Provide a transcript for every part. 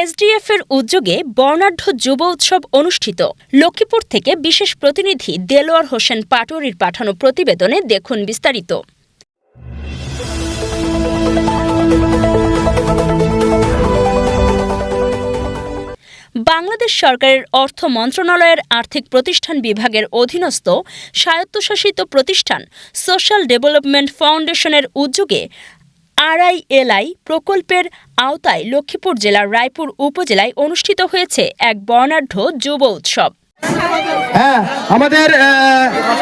SDF এর উদ্যোগে বর্ণাঢ্য যুব উৎসব অনুষ্ঠিত। লক্ষ্মীপুর থেকে বিশেষ প্রতিনিধি দেলোয়ার হোসেন পাটোয়ারির পাঠানো প্রতিবেদনে দেখুন বিস্তারিত। বাংলাদেশ সরকারের অর্থ মন্ত্রণালয়ের আর্থিক প্রতিষ্ঠান বিভাগের অধীনস্থ স্বায়ত্তশাসিত প্রতিষ্ঠান সোশ্যাল ডেভেলপমেন্ট ফাউন্ডেশনের উদ্যোগে আরআইএলআই প্রকল্পের আওতায় লক্ষ্মীপুর জেলার রায়পুর উপজেলায় অনুষ্ঠিত হয়েছে এক বর্ণাঢ্য যুব উৎসব। হ্যাঁ, আমাদের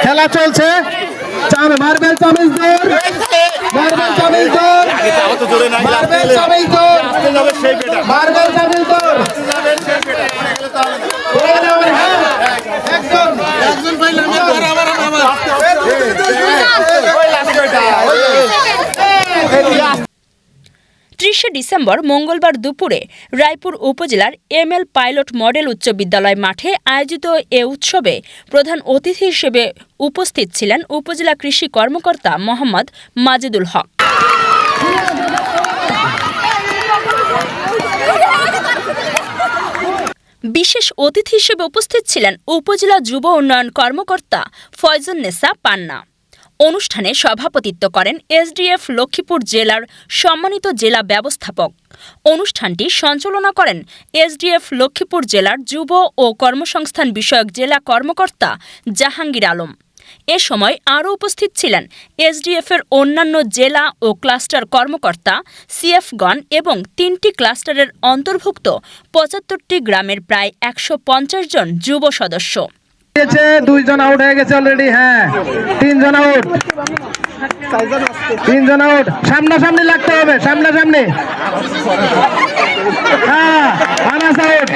খেলা চলছে। মার্বেল চামিজ দৌড়, মার্বেল চামিজ দৌড়, মার্বেল চামিজ দৌড়, মার্বেল চামিজ দৌড়। ডিসেম্বর মঙ্গলবার দুপুরে রায়পুর উপজেলার এমএল পাইলট মডেল উচ্চ বিদ্যালয় মাঠে আয়োজিত এ উৎসবে প্রধান অতিথি হিসেবে উপস্থিত ছিলেন উপজেলা কৃষি কর্মকর্তা মোহাম্মদ মাজেদুল হক। বিশেষ অতিথি হিসেবে উপস্থিত ছিলেন উপজেলা যুব উন্নয়ন কর্মকর্তা ফয়জুন্নেসা পান্না। অনুষ্ঠানে সভাপতিত্ব করেন এসডিএফ লক্ষ্মীপুর জেলার সম্মানিত জেলা ব্যবস্থাপক। অনুষ্ঠানটি সঞ্চালনা করেন এসডিএফ লক্ষ্মীপুর জেলার যুব ও কর্মসংস্থান বিষয়ক জেলা কর্মকর্তা জাহাঙ্গীর আলম। এ সময় আরও উপস্থিত ছিলেন এসডিএফের অন্যান্য জেলা ও ক্লাস্টার কর্মকর্তা, সিএফগণ এবং 3টি ক্লাস্টারের অন্তর্ভুক্ত 75টি গ্রামের প্রায় 150 জন যুব সদস্য। 2 জন আউট হয়ে গেছে অলরেডি। হ্যাঁ, 3 জন আউট, 3 জন আউট। সামনাসামনি লাগতে হবে, সামনাসামনি। হ্যাঁ, আনাস আউট,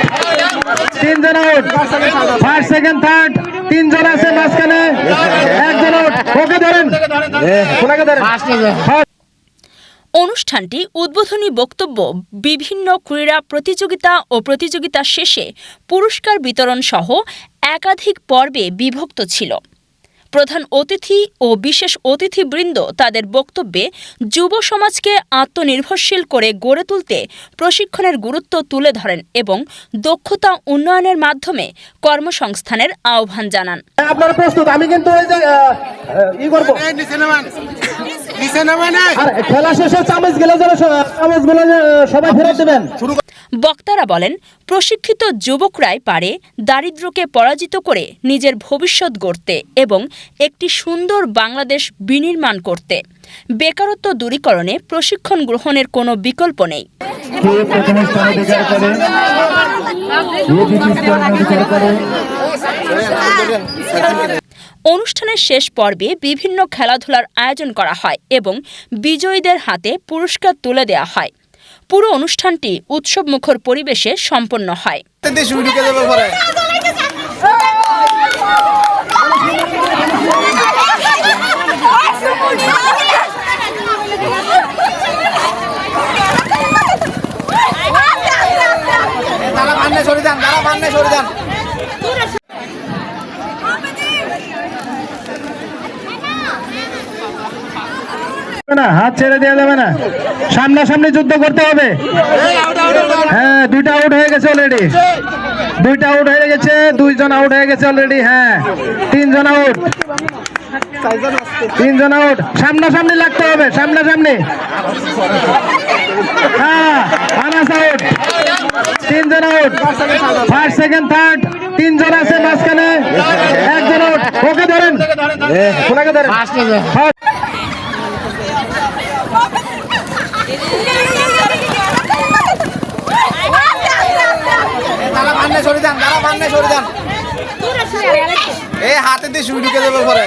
3 জন আউট। ফার্স্ট, সেকেন্ড, থার্ড 3 জন আছে মাঝখানে, 1 জন আউট। ওকে ধরেন, ওনাকে ধরেন। অনুষ্ঠানটি উদ্বোধনী বক্তব্য, বিভিন্ন ক্রীড়া প্রতিযোগিতা ও প্রতিযোগিতা শেষে পুরস্কার বিতরণ সহ একাধিক পর্বে বিভক্ত ছিল। প্রধান অতিথি ও বিশেষ অতিথিবৃন্দ তাদের বক্তব্যে যুব সমাজকে আত্মনির্ভরশীল করে গড়ে তুলতে প্রশিক্ষণের গুরুত্ব তুলে ধরেন এবং দক্ষতা উন্নয়নের মাধ্যমে কর্মসংস্থানের আহ্বান জানান। আপনারা প্রস্তুত? আমি কিন্তু খেলা শেষে চামচগুলো সবাই ফেরত দেবেন। বক্তারা বলেন, প্রশিক্ষিত যুবকরাই পারে দারিদ্র্যকে পরাজিত করে নিজের ভবিষ্যৎ গড়তে এবং একটি সুন্দর বাংলাদেশ বিনির্মাণ করতে। বেকারত্ব দূরীকরণে প্রশিক্ষণ গ্রহণের কোনো বিকল্প নেই। অনুষ্ঠানের শেষ পর্বে বিভিন্ন খেলাধুলার আয়োজন করা হয় এবং বিজয়ীদের হাতে পুরস্কার তুলে দেওয়া হয়। পুরো অনুষ্ঠানটি উৎসবমুখর পরিবেশে সম্পন্ন হয়। হাত ছেড়ে দেওয়া যাবে না, সামনাসামনি যুদ্ধ করতে হবে। হ্যাঁ, 2টা আউট হয়ে গেছে অলরেডি, 2টা আউট হয়ে গেছে, 2 জন আউট হয়ে গেছে অলরেডি। হ্যাঁ, 3 জন আউট, 3 জন আউট। সামনাসামনি লাগতে হবে, সামনাসামনি। হ্যাঁ, আনাস আউট, 3 জন আউট। ফার্স্ট, সেকেন্ড, থার্ড 3 জন আছে মাঝখানে, 1 জন আউট। ওকে ধরেন, ওনাকে ধরেন। হাতে দিয়ে শুরু ঢুকে দেবো পরে।